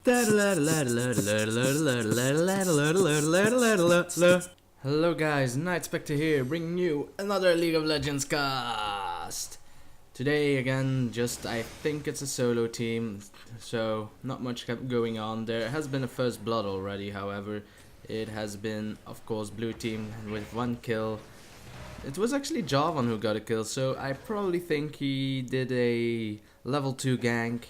Hello guys, Nightspectre here, bringing you another League of Legends cast. Today again, I think it's a solo team, so not much going on. There has been a first blood already, however, it has been, of course, blue team with 1 kill. It was actually Javan who got a kill, so I probably think he did a level 2 gank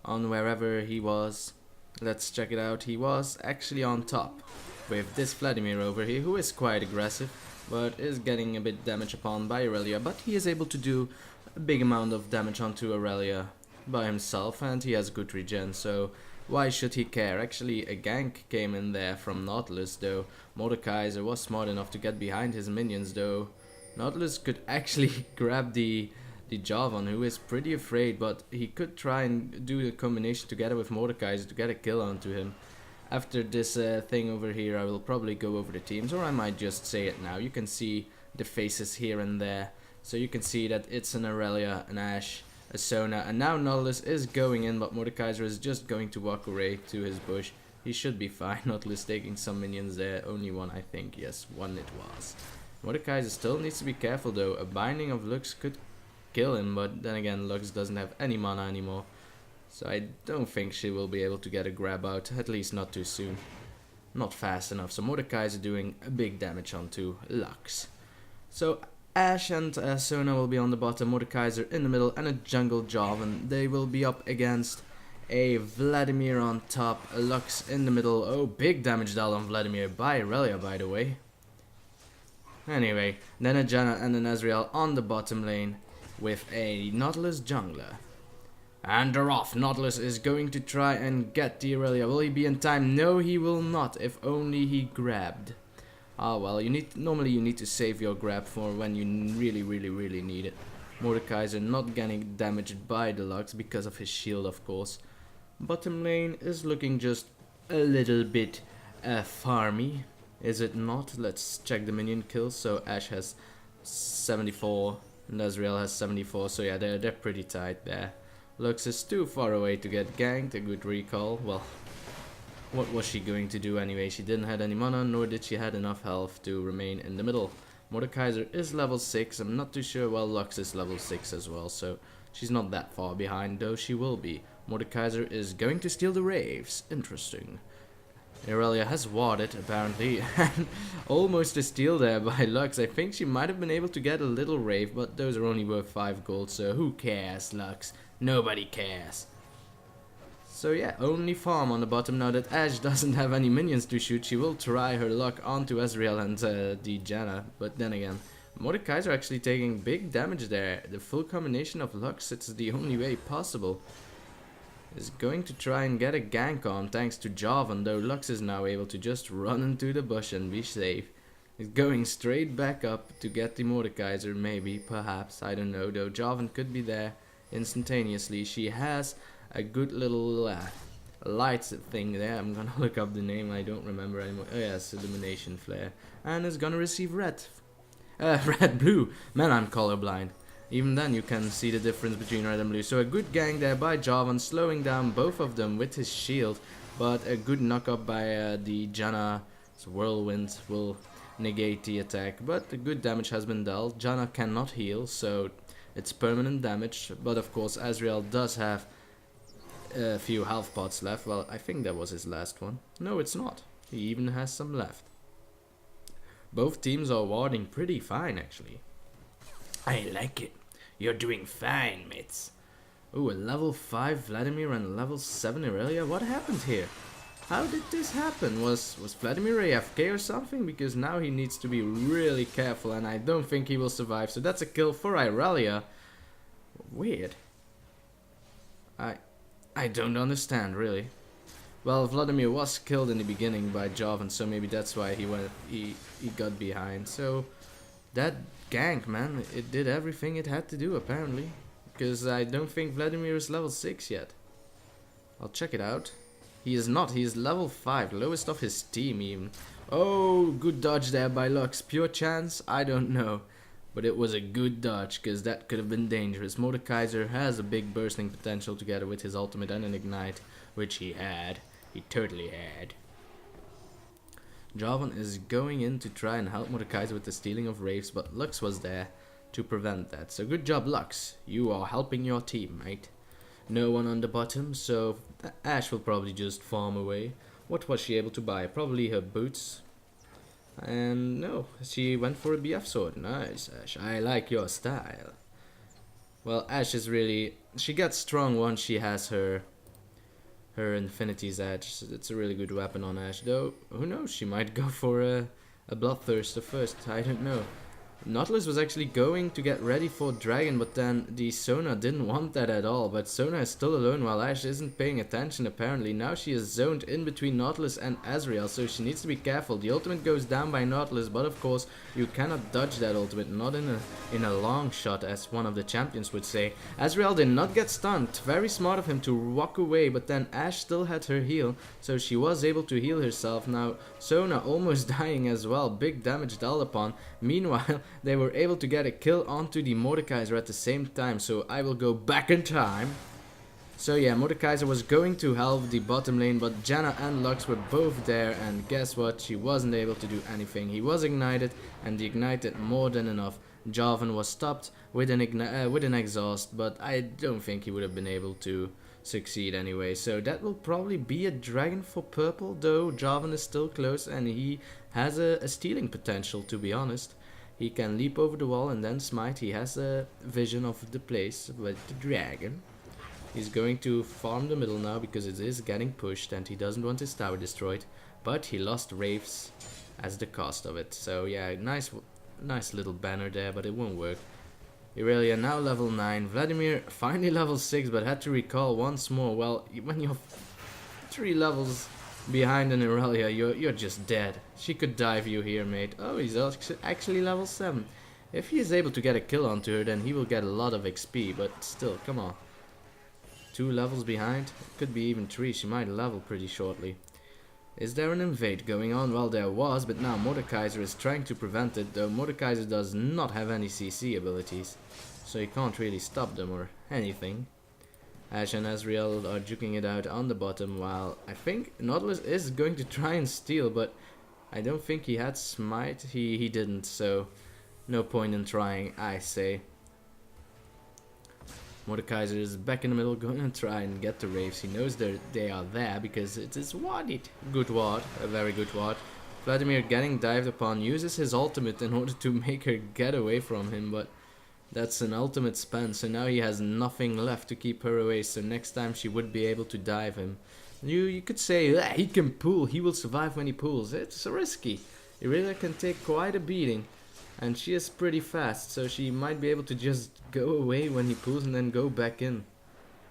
on wherever he was. Let's check it out. He was actually on top with this Vladimir over here, who is quite aggressive, but is getting a bit damage upon by Aurelia, but he is able to do a big amount of damage onto Aurelia by himself, and he has good regen, so why should he care? Actually, a gank came in there from Nautilus, though. Mordekaiser was smart enough to get behind his minions, though. Nautilus could actually grab the Javan, who is pretty afraid, but he could try and do a combination together with Mordekaiser to get a kill onto him. After this thing over here, I will probably go over the teams, or I might just say it now. You can see the faces here and there, so you can see that it's an Aurelia, an Ashe, a Sona, and now Nautilus is going in, but Mordekaiser is just going to walk away to his bush. He should be fine. Nautilus taking some minions there, only 1 I think, yes, 1 it was. Mordekaiser still needs to be careful though. A binding of Lux could kill him, but then again Lux doesn't have any mana anymore, so I don't think she will be able to get a grab out, at least not too soon, not fast enough. So Mordekaiser doing a big damage onto Lux. So Ashe and Sona will be on the bottom, Mordekaiser in the middle, and a jungle Javan. They will be up against a Vladimir on top, a Lux in the middle. Oh, big damage dealt on Vladimir by Aurelia, by the way. Anyway, then a Janna and an Ezreal on the bottom lane with a Nautilus jungler. And they're off. Nautilus is going to try and get the Aurelia. Will he be in time? No, he will not, if only he grabbed. Ah well, normally you need to save your grab for when you really need it. Mordekaiser not getting damaged by the Lux because of his shield, of course. Bottom lane is looking just a little bit farmy. Is it not? Let's check the minion kills. So Ashe has 74 and Ezreal has 74, so yeah, they're pretty tight there. Lux is too far away to get ganked, a good recall. Well, what was she going to do anyway? She didn't have any mana, nor did she have enough health to remain in the middle. Mordekaiser is level 6, I'm not too sure. Well, Lux is level 6 as well, so she's not that far behind, though she will be. Mordekaiser is going to steal the Raves, interesting. Aurelia has warded, apparently, and almost a steal there by Lux. I think she might have been able to get a little Rave, but those are only worth 5 gold, so who cares, Lux? Nobody cares. So yeah, only farm on the bottom now that Ashe doesn't have any minions to shoot. She will try her luck onto Ezreal and the Janna, but then again, Mordekaiser actually taking big damage there. The full combination of Lux, it's the only way possible. Is going to try and get a gank on thanks to Javan, though Lux is now able to just run into the bush and be safe. He's going straight back up to get the Mordekaiser, maybe, perhaps, I don't know, though Javan could be there instantaneously. She has a good little light thing there. I'm gonna look up the name, I don't remember anymore. Oh yes, Illumination Flare. And is gonna receive red. Blue. Man, I'm colorblind. Even then you can see the difference between red and blue. So a good gank there by Javan, slowing down both of them with his shield. But a good knock up by the Janna's Whirlwind will negate the attack. But the good damage has been dealt. Janna cannot heal, so it's permanent damage. But of course Ezreal does have a few health pots left. Well, I think that was his last one. No, it's not. He even has some left. Both teams are warding pretty fine, actually. I like it. You're doing fine, mates. Ooh, a level 5 Vladimir and a level 7 Aurelia? What happened here? How did this happen? Was Vladimir AFK or something? Because now he needs to be really careful, and I don't think he will survive. So that's a kill for Aurelia. Weird. I don't understand, really. Well, Vladimir was killed in the beginning by Javan, so maybe that's why he got behind. So that gank, man, it did everything it had to do, apparently. Because I don't think Vladimir is level 6 yet. I'll check it out. He is not, he is level 5, lowest of his team even. Oh, good dodge there by Lux. Pure chance? I don't know. But it was a good dodge, because that could have been dangerous. Mordekaiser has a big bursting potential together with his ultimate and an ignite, which he had. He totally had. Jarvan is going in to try and help Mordekaiser with the stealing of Wraiths, but Lux was there to prevent that. So good job, Lux. You are helping your team, mate. No one on the bottom, so Ashe will probably just farm away. What was she able to buy? Probably her boots. And no, she went for a BF sword. Nice, Ashe. I like your style. Well, Ashe is really... She gets strong once she has her Infinity's Edge. It's a really good weapon on Ashe, though. Who knows? She might go for a Bloodthirster first. I don't know. Nautilus was actually going to get ready for Dragon, but then the Sona didn't want that at all. But Sona is still alone while Ashe isn't paying attention apparently. Now she is zoned in between Nautilus and Azrael, so she needs to be careful. The ultimate goes down by Nautilus, but of course you cannot dodge that ultimate, not in a long shot, as one of the champions would say. Azrael did not get stunned. Very smart of him to walk away, but then Ashe still had her heal, so she was able to heal herself. Now Sona almost dying as well. Big damage dealt upon. Meanwhile, they were able to get a kill onto the Mordekaiser at the same time, so I will go back in time. So yeah, Mordekaiser was going to help the bottom lane, but Janna and Lux were both there, and guess what? She wasn't able to do anything. He was ignited, and he ignited more than enough. Jarvan was stopped with an exhaust, but I don't think he would have been able to succeed anyway. So that will probably be a dragon for purple, though Jarvan is still close, and he has a stealing potential, to be honest. He can leap over the wall and then smite. He has a vision of the place with the dragon. He's going to farm the middle now because it is getting pushed and he doesn't want his tower destroyed. But he lost Wraiths as the cost of it. So yeah, nice little banner there, but it won't work. Irelia now level 9. Vladimir finally level 6, but had to recall once more. Well, when you're 3 levels behind an Irelia, you're just dead. She could dive you here, mate. Oh, he's actually level 7. If he is able to get a kill onto her, then he will get a lot of XP, but still, come on. 2 levels behind? Could be even 3. She might level pretty shortly. Is there an invade going on? Well, there was, but now Mordekaiser is trying to prevent it, though Mordekaiser does not have any CC abilities, so he can't really stop them or anything. Ashe and Azrael are juking it out on the bottom, while I think Nautilus is going to try and steal, but I don't think he had smite. He didn't, so no point in trying, I say. Mordekaiser is back in the middle, going to try and get the Wraiths. He knows they are there because it is warded. Good ward, a very good ward. Vladimir getting dived upon, uses his ultimate in order to make her get away from him, but that's an ultimate spend, so now he has nothing left to keep her away, so next time she would be able to dive him. You could say, he can pull, he will survive when he pulls. It's risky. Irelia can take quite a beating, and she is pretty fast, so she might be able to just go away when he pulls and then go back in.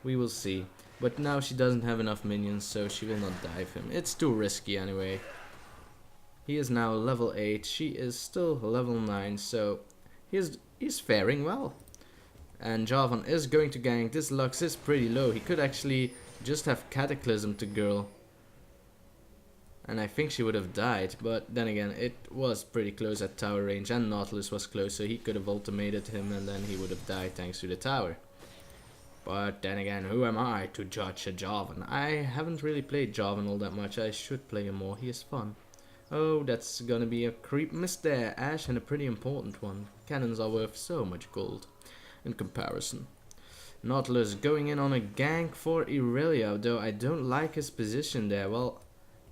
We will see. But now she doesn't have enough minions, so she will not dive him. It's too risky anyway. He is now level 8, she is still level 9, so he's faring well. And Jarvan is going to gank. This Lux is pretty low. He could actually just have Cataclysm to girl. And I think she would have died, but then again, it was pretty close at tower range, and Nautilus was close, so he could have ultimated him, and then he would have died thanks to the tower. But then again, who am I to judge a Jarvan? I haven't really played Jarvan all that much. I should play him more. He is fun. Oh, that's gonna be a creep miss there, Ashe, and a pretty important one. Cannons are worth so much gold in comparison. Nautilus going in on a gank for Irelia, though I don't like his position there. Well,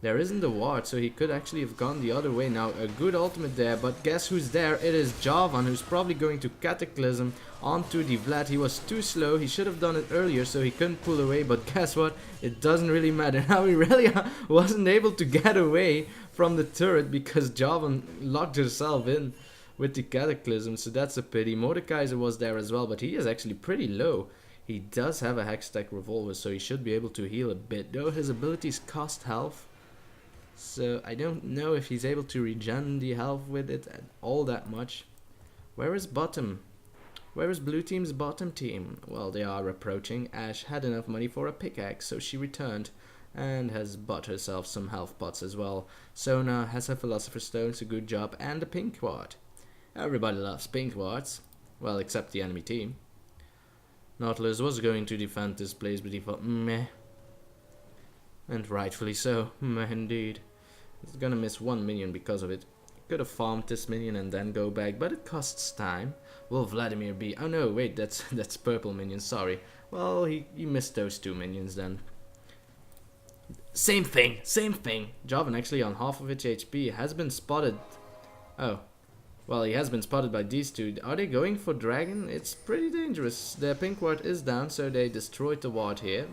there isn't a ward, so he could actually have gone the other way. Now, a good ultimate there, but guess who's there? It is Jarvan, who's probably going to Cataclysm onto the Vlad. He was too slow. He should have done it earlier, so he couldn't pull away, but guess what? It doesn't really matter. Now, Irelia wasn't able to get away from the turret because Jarvan locked herself in with the Cataclysm, so that's a pity. Mordekaiser was there as well, but he is actually pretty low. He does have a Hextech revolver, so he should be able to heal a bit, though his abilities cost health. So I don't know if he's able to regen the health with it all that much. Where is bottom? Where is blue team's bottom team? Well, they are approaching. Ashe had enough money for a pickaxe, so she returned and has bought herself some health pots as well. Sona has her Philosopher's Stone, so good job, and a pink ward. Everybody loves pink wards. Well, except the enemy team. Nautilus was going to defend this place, but he thought, meh. And rightfully so, indeed. He's gonna miss one minion because of it. Could have farmed this minion and then go back, but it costs time. Will Vladimir be... Oh no, wait, that's purple minion, sorry. Well, he missed those two minions then. Same thing, same thing. Jarvan actually on half of its HP has been spotted. Oh. Well, he has been spotted by these two. Are they going for dragon? It's pretty dangerous. Their pink ward is down, so they destroyed the ward here.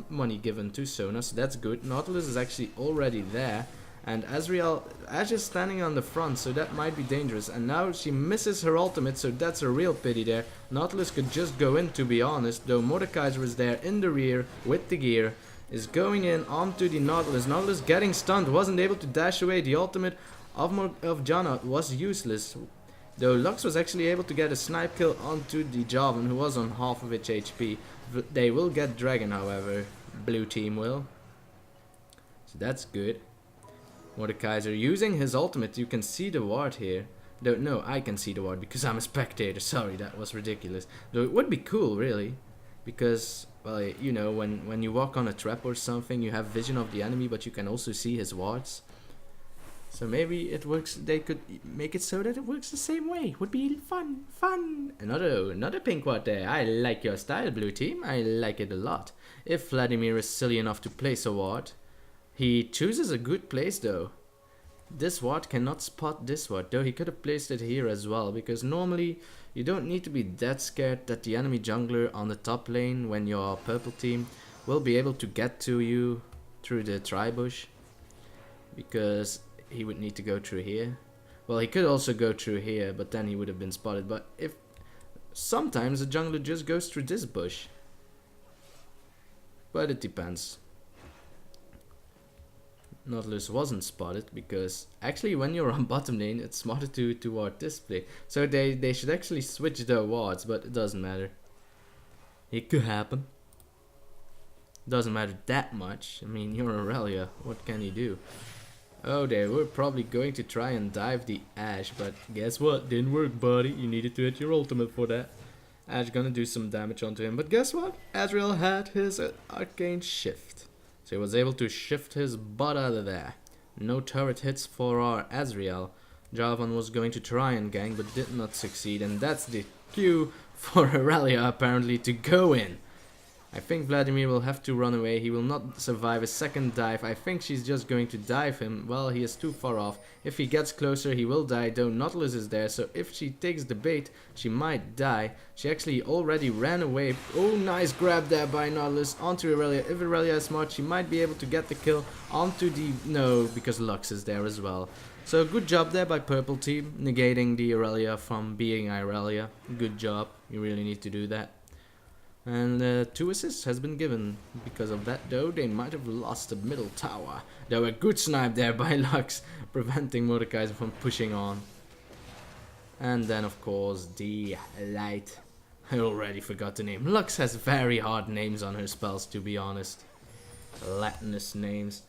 Money given to Sona, so that's good. Nautilus is actually already there. And Azrael, Ash is standing on the front, so that might be dangerous. And now she misses her ultimate, so that's a real pity there. Nautilus could just go in, to be honest. Though Mordekaiser is there in the rear with the gear. Is going in onto the Nautilus. Nautilus getting stunned, wasn't able to dash away. The ultimate of Janna was useless. Though Lux was actually able to get a snipe kill onto the Jarvan, who was on half of its HP. They will get Dragon, however. Blue team will. So that's good. Mordekaiser using his ultimate. You can see the ward here. Don't know, I can see the ward because I'm a spectator. Sorry, that was ridiculous. Though it would be cool, really. Because, well, you know, when you walk on a trap or something, you have vision of the enemy, but you can also see his wards. So maybe it works, they could make it so that it works the same way. Would be fun, fun. Another pink ward there. I like your style, blue team. I like it a lot. If Vladimir is silly enough to place a ward, he chooses a good place though. This ward cannot spot this ward, though he could have placed it here as well, because normally you don't need to be that scared that the enemy jungler on the top lane, when you're purple team, will be able to get to you through the tri-bush, because he would need to go through here. Well, he could also go through here, but then he would have been spotted. But if sometimes a jungler just goes through this bush, but it depends. Nautilus wasn't spotted because actually when you're on bottom lane it's smarter to ward this play. So they should actually switch their wards, but it doesn't matter. It could happen. Doesn't matter that much. I mean, you're Aurelia, what can you do? Oh, they were probably going to try and dive the Ashe, but guess what? Didn't work, buddy. You needed to hit your ultimate for that. Ashe gonna do some damage onto him, but guess what? Azrael had his arcane shift. So he was able to shift his butt out of there. No turret hits for our Azrael. Jarvan was going to try and gank, but did not succeed, and that's the cue for Aurelia apparently to go in. I think Vladimir will have to run away. He will not survive a second dive. I think she's just going to dive him. Well, he is too far off. If he gets closer, he will die, though Nautilus is there. So if she takes the bait, she might die. She actually already ran away. Oh, nice grab there by Nautilus onto Aurelia. If Aurelia is smart, she might be able to get the kill onto the... No, because Lux is there as well. So good job there by purple team, negating the Aurelia from being Aurelia. Good job. You really need to do that. And 2 assists has been given. Because of that though, they might have lost the middle tower. Though a good snipe there by Lux, preventing Mordekaiser from pushing on. And then of course the light. I already forgot the name. Lux has very hard names on her spells, to be honest. Latinous names.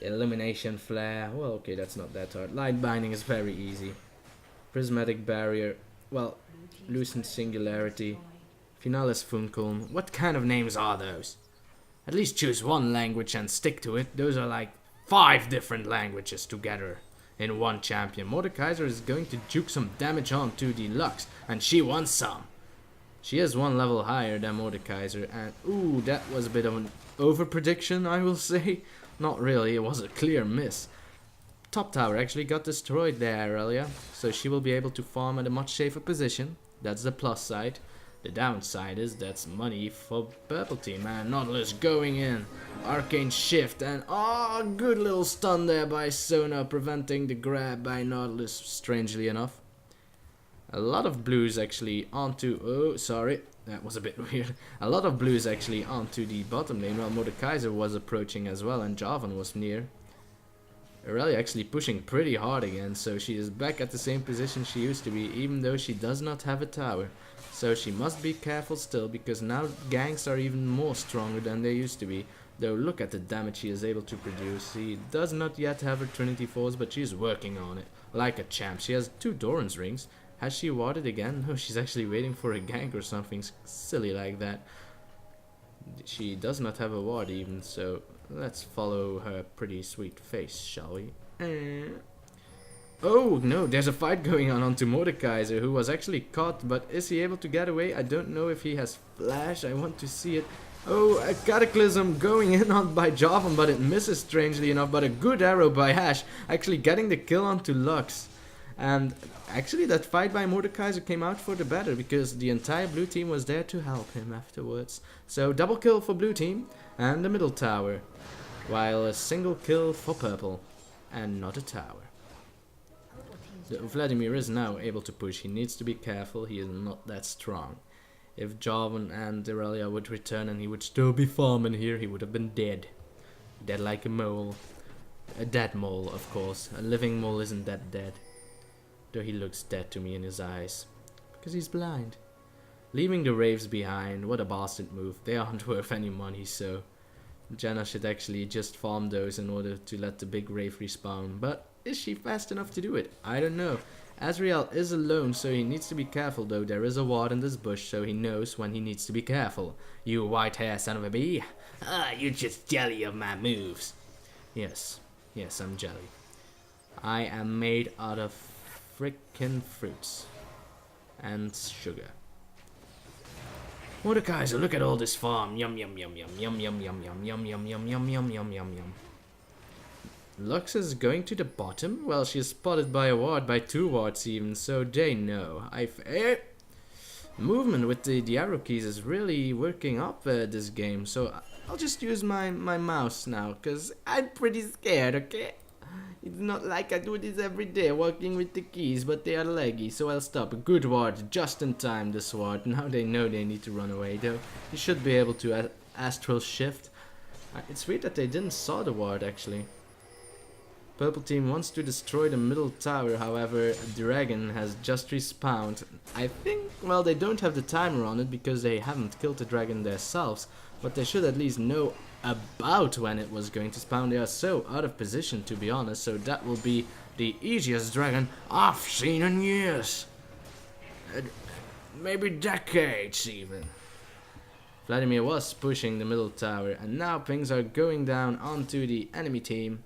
Illumination Flare. Well, okay, that's not that hard. Light Binding is very easy. Prismatic Barrier. Well, Lucent Singularity. Finalis Funkulm. What kind of names are those? At least choose one language and stick to it. Those are like 5 different languages together in one champion. Mordekaiser is going to juke some damage onto the Lux, and she wants some. She is 1 level higher than Mordekaiser, and ooh, that was a bit of an over prediction, I will say. Not really, it was a clear miss. Top tower actually got destroyed there earlier, so she will be able to farm at a much safer position. That's the plus side. The downside is that's money for purple team, and Nautilus going in. Arcane shift, and oh, good little stun there by Sona, preventing the grab by Nautilus, strangely enough. A lot of blues actually onto... Oh, sorry. That was a bit weird. A lot of blues actually onto the bottom lane, while Mordekaiser was approaching as well, and Jarvan was near. Aurelia actually pushing pretty hard again, so she is back at the same position she used to be, even though she does not have a tower. So she must be careful still, because now ganks are even more stronger than they used to be. Though look at the damage she is able to produce. She does not yet have her Trinity Force, but she is working on it. Like a champ. She has 2 Doran's rings. Has she warded again? No, she's actually waiting for a gank or something silly like that. She does not have a ward even, so let's follow her pretty sweet face, shall we? Oh no, there's a fight going on onto Mordekaiser, who was actually caught, but is he able to get away? I don't know if he has flash, I want to see it. Oh, a Cataclysm going in on by Jovan, but it misses strangely enough, but a good arrow by Ash, actually getting the kill onto Lux. And actually that fight by Mordekaiser came out for the better, because the entire blue team was there to help him afterwards. So double kill for blue team and the middle tower, while a single kill for purple and not a tower. So Vladimir is now able to push. He needs to be careful, he is not that strong. If Jarvan and Irelia would return and he would still be farming here, he would have been dead. Dead like a mole. A dead mole, of course. A living mole isn't that dead. Though he looks dead to me in his eyes. Because he's blind. Leaving the Wraves behind, what a bastard move. They aren't worth any money, so Janna should actually just farm those in order to let the big Wraith respawn. But is she fast enough to do it? I don't know. Azrael is alone, so he needs to be careful, though there is a ward in this bush, so he knows when he needs to be careful. You white hair son of a bee. Ah, you're just jelly of my moves. Yes, I'm jelly. I am made out of frickin' fruits. And sugar. Mordekaiser, look at all this farm. Yum yum yum yum yum yum yum yum yum yum yum yum yum yum yum yum. Lux is going to the bottom? Well, she is spotted by a ward, by 2 wards even, so they know. Movement with the arrow keys is really working up this game, so I'll just use my mouse now, because I'm pretty scared, okay? It's not like I do this every day, working with the keys, but they are laggy, so I'll stop. A good ward, just in time this ward. Now they know they need to run away, though. You should be able to astral shift. It's weird that they didn't saw the ward, actually. Purple team wants to destroy the middle tower, however, a dragon has just respawned. I think, well, they don't have the timer on it because they haven't killed the dragon themselves, but they should at least know about when it was going to spawn. They are so out of position, to be honest, so that will be the easiest dragon I've seen in years. Maybe decades, even. Vladimir was pushing the middle tower, and now things are going down onto the enemy team.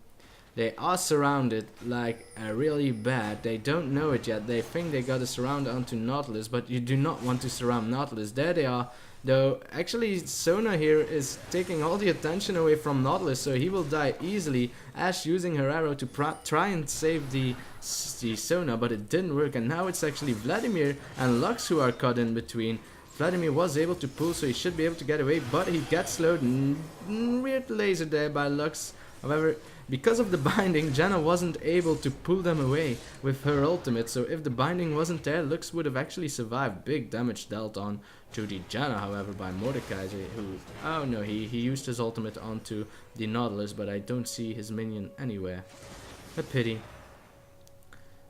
They are surrounded like really bad. They don't know it yet. They think they got a surround onto Nautilus, but you do not want to surround Nautilus. There they are. Though actually Sona here is taking all the attention away from Nautilus, so he will die easily. Ash using her arrow to try and save the Sona, but it didn't work. And now it's actually Vladimir and Lux who are caught in between. Vladimir was able to pull, so he should be able to get away, but he gets slowed. Weird laser there by Lux. However, because of the binding, Janna wasn't able to pull them away with her ultimate, so if the binding wasn't there, Lux would have actually survived. Big damage dealt on to the Janna, however, by Mordekaiser, who, oh no, he used his ultimate onto the Nautilus, but I don't see his minion anywhere. A pity.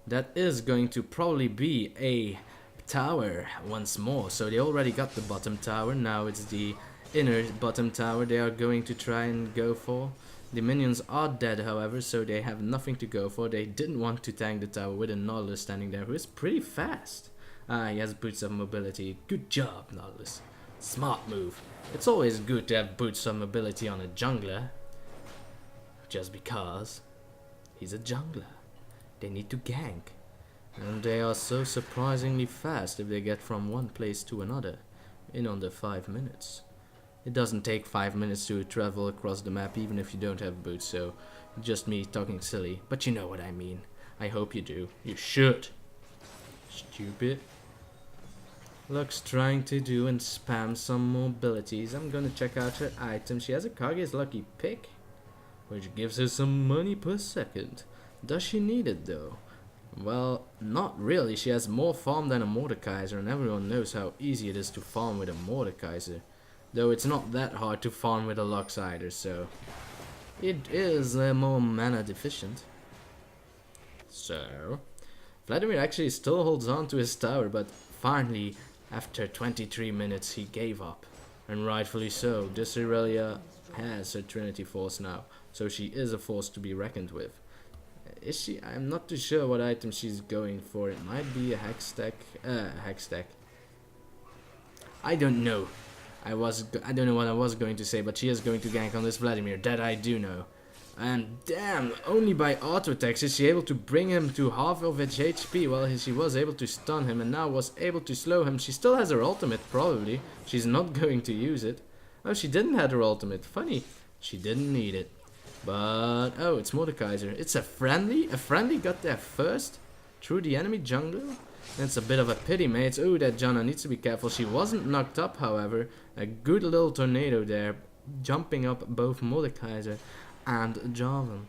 That is going to probably be a tower once more, so they already got the bottom tower, now it's the inner bottom tower they are going to try and go for. The minions are dead, however, so they have nothing to go for. They didn't want to tank the tower with a Nautilus standing there, who is pretty fast. He has boots of mobility. Good job, Nautilus. Smart move. It's always good to have boots of mobility on a jungler. Just because he's a jungler. They need to gank. And they are so surprisingly fast if they get from one place to another in under 5 minutes. It doesn't take 5 minutes to travel across the map, even if you don't have boots, so just me talking silly. But you know what I mean. I hope you do. You should. Stupid. Lux trying to do and spam some mobilities. I'm gonna check out her item. She has a Kage's Lucky Pick, which gives her some money per second. Does she need it though? Well, not really. She has more farm than a Mordekaiser, and everyone knows how easy it is to farm with a Mordekaiser. Though it's not that hard to farm with a Lux either, so it is more mana deficient. So, Vladimir actually still holds on to his tower, but finally, after 23 minutes, he gave up. And rightfully so. This Irelia has her Trinity Force now, so she is a force to be reckoned with. Is she? I'm not too sure what item she's going for. It might be a Hex stack. I don't know. I don't know what I was going to say, but she is going to gank on this Vladimir, that I do know. And damn, only by auto attacks is she able to bring him to half of his HP. Well, she was able to stun him and now was able to slow him. She still has her ultimate, probably. She's not going to use it. Oh, she didn't have her ultimate. Funny. She didn't need it. But, oh, it's Mordekaiser. It's a friendly. A friendly got there first through the enemy jungle. It's a bit of a pity, mates. Oh, that Janna needs to be careful. She wasn't knocked up, however. A good little tornado there, jumping up both Mordekaiser and Jarvan.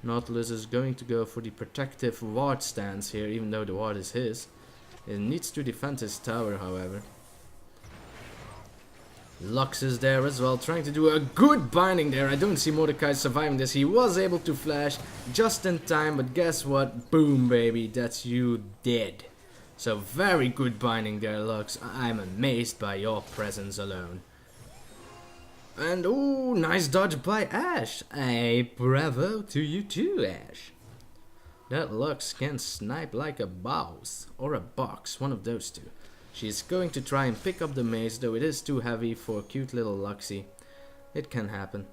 Nautilus is going to go for the protective ward stance here, even though the ward is his. It needs to defend his tower, however. Lux is there as well, trying to do a good binding there. I don't see Mordecai surviving this. He was able to flash just in time, but guess what? Boom, baby, that's you dead. So very good binding there, Lux. I'm amazed by your presence alone. And oh, nice dodge by Ashe. Hey, bravo to you too, Ashe. That Lux can snipe like a boss or a box, one of those two. She's going to try and pick up the mace, though it is too heavy for cute little Luxie. It can happen.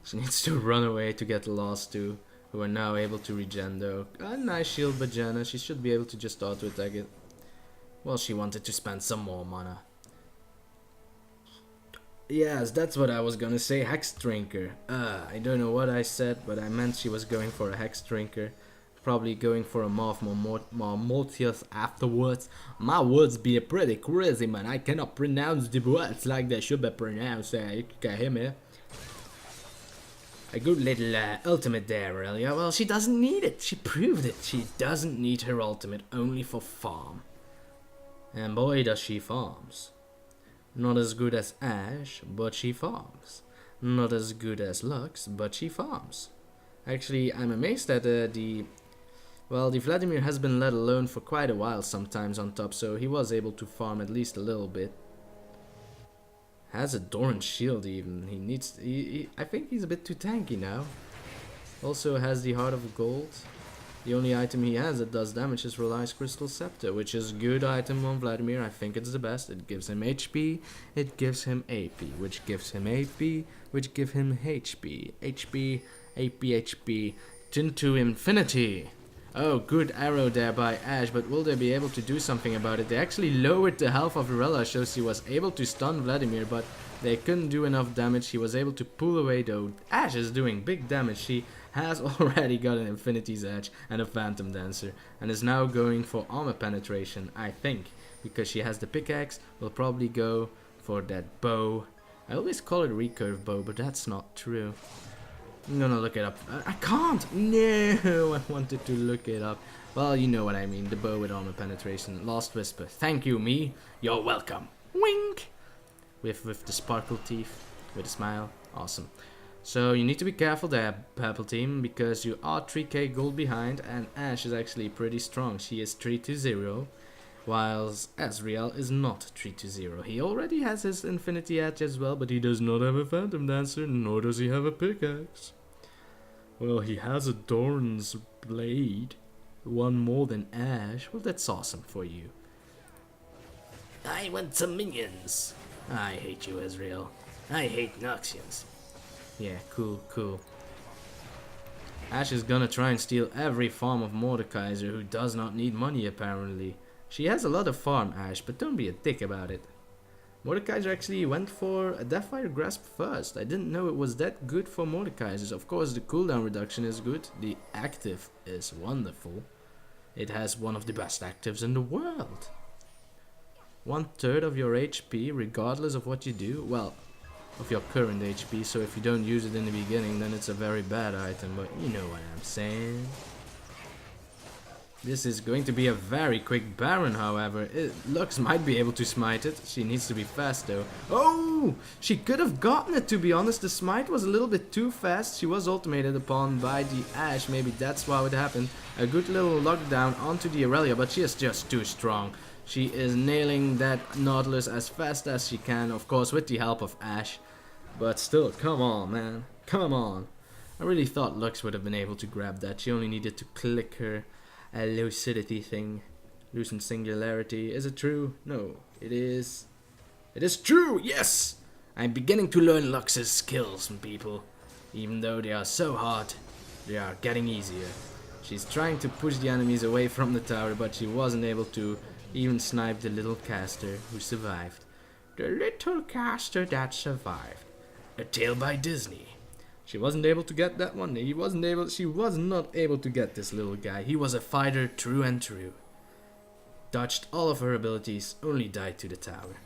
She needs to run away to get the last two, who are now able to regen though. A nice shield by Janna, she should be able to just auto attack it. Well, she wanted to spend some more mana. Yes, that's what I was gonna say, Hex Drinker. I don't know what I said, but I meant she was going for a Hex Drinker. Probably going for a Morpheus afterwards. My words be pretty crazy, man. I cannot pronounce the words like they should be pronounced. You can hear me. A good little ultimate there, Aurelia. Well, she doesn't need it. She proved it. She doesn't need her ultimate, only for farm. And boy, does she farms. Not as good as Ashe, but she farms. Not as good as Lux, but she farms. Actually, I'm amazed that the Vladimir has been let alone for quite a while sometimes on top, so he was able to farm at least a little bit. Has a Doran shield even. I think he's a bit too tanky now. Also has the Heart of Gold. The only item he has that does damage is Reliance Crystal Scepter, which is a good item on Vladimir. I think it's the best. It gives him HP, it gives him AP, which gives him AP, which gives him HP. HP, AP, HP, into infinity. Oh, good arrow there by Ashe, but will they be able to do something about it? They actually lowered the health of Rella, so she was able to stun Vladimir, but they couldn't do enough damage. He was able to pull away though. Ashe is doing big damage. She has already got an Infinity's Edge and a Phantom Dancer, and is now going for armor penetration, I think, because she has the pickaxe. Will probably go for that bow. I always call it recurve bow, but that's not true. I'm gonna look it up. I can't! No, I wanted to look it up. Well, you know what I mean. The bow with armor penetration. Last Whisper. Thank you, me. You're welcome. Wink! With the sparkle teeth. With a smile. Awesome. So you need to be careful there, Purple Team, because you are 3k gold behind, and Ashe is actually pretty strong. She is 3-0, whilst Ezreal is not 3-0. He already has his Infinity Edge as well, but he does not have a Phantom Dancer, nor does he have a pickaxe. Well, he has a Doran's Blade, one more than Ashe. Well, that's awesome for you. I want some minions. I hate you, Ezreal. I hate Noxians. Yeah, cool. Ashe is gonna try and steal every farm of Mordekaiser, who does not need money apparently. She has a lot of farm, Ashe, but don't be a dick about it. Mordekaiser actually went for a Deathfire Grasp first. I didn't know it was that good for Mordekaisers. Of course, the cooldown reduction is good. The active is wonderful. It has one of the best actives in the world. 1/3 of your HP, regardless of what you do. Well, of your current HP, so if you don't use it in the beginning, then it's a very bad item, but you know what I'm saying. This is going to be a very quick Baron, however. Lux might be able to smite it. She needs to be fast though. Oh! She could have gotten it, to be honest. The smite was a little bit too fast. She was ultimated upon by the Ashe. Maybe that's why it happened. A good little lockdown onto the Aurelia, but she is just too strong. She is nailing that Nautilus as fast as she can, of course with the help of Ashe. But still, come on, man. Come on. I really thought Lux would have been able to grab that. She only needed to click her lucidity thing. Lucent Singularity. Is it true? No, it is It is true, yes! I'm beginning to learn Lux's skills from people. Even though they are so hard, they are getting easier. She's trying to push the enemies away from the tower, but she wasn't able to even snipe the little caster who survived. The little caster that survived. A Tale by Disney. She wasn't able to get that one. She was not able to get this little guy. He was a fighter true and true. Dodged all of her abilities, only died to the tower.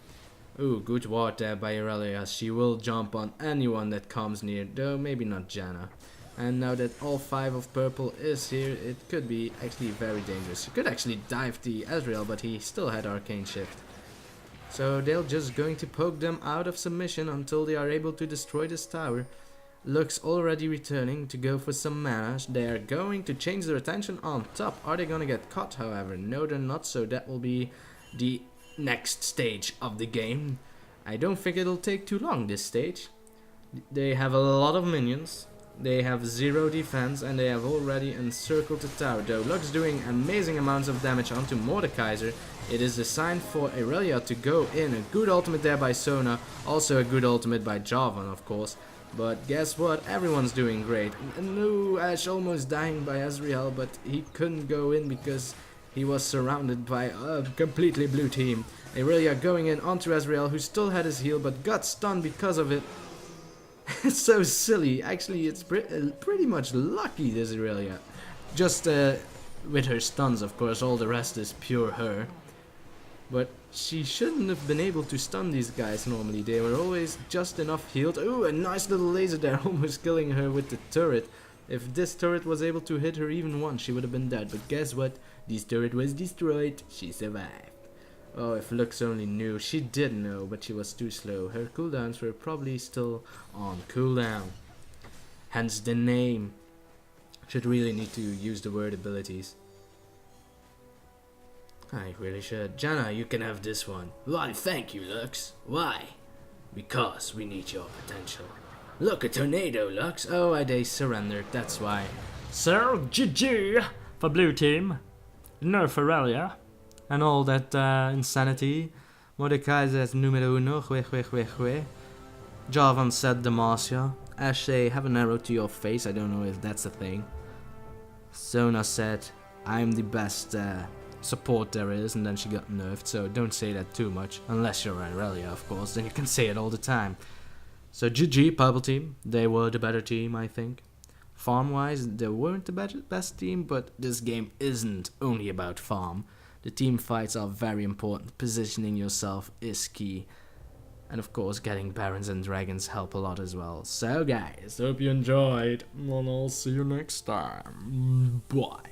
Ooh, good ward there by Aurelia. She will jump on anyone that comes near, though maybe not Janna. And now that all 5 of purple is here, it could be actually very dangerous. She could actually dive the Ezreal, but he still had Arcane Shift. So they're just going to poke them out of submission until they are able to destroy this tower. Lux already returning to go for some mana. They are going to change their attention on top. Are they going to get caught, however? No, they're not, so that will be the next stage of the game. I don't think it'll take too long, this stage. They have a lot of minions. They have 0 defense and they have already encircled the tower. Though Lux doing amazing amounts of damage onto Mordekaiser, it is a sign for Aurelia to go in. A good ultimate there by Sona, also a good ultimate by Jarvan, of course. But guess what? Everyone's doing great. No, Ash almost dying by Ezreal, but he couldn't go in because he was surrounded by a completely blue team. Aurelia going in onto Ezreal, who still had his heal but got stunned because of it. It's so silly. Actually, it's pretty much lucky, this Aurelia. Just with her stuns, of course, all the rest is pure her. But she shouldn't have been able to stun these guys normally. They were always just enough healed. Ooh, a nice little laser there, almost killing her with the turret. If this turret was able to hit her even once, she would have been dead. But guess what? This turret was destroyed. She survived. Oh, if Lux only knew. She did know, but she was too slow. Her cooldowns were probably still on cooldown. Hence the name. Should really need to use the word abilities. I really should. Janna, you can have this one. Why, thank you, Lux. Why? Because we need your potential. Look, a tornado, Lux. Oh, they surrendered, that's why. So, GG for blue team. Nerf Aurelia. And all that insanity. Mordekaiser says numero uno. Jarvan said Demacia. Ashe, have an arrow to your face. I don't know if that's a thing. Sona said, I'm the best support there is, and then she got nerfed, so don't say that too much, unless you're Aurelia, of course, then you can say it all the time. So GG, purple team, they were the better team, I think. Farm wise, they weren't the best team, but this game isn't only about farm. The team fights are very important, positioning yourself is key, and of course getting barons and dragons help a lot as well. So guys, hope you enjoyed, and I'll see you next time. Bye.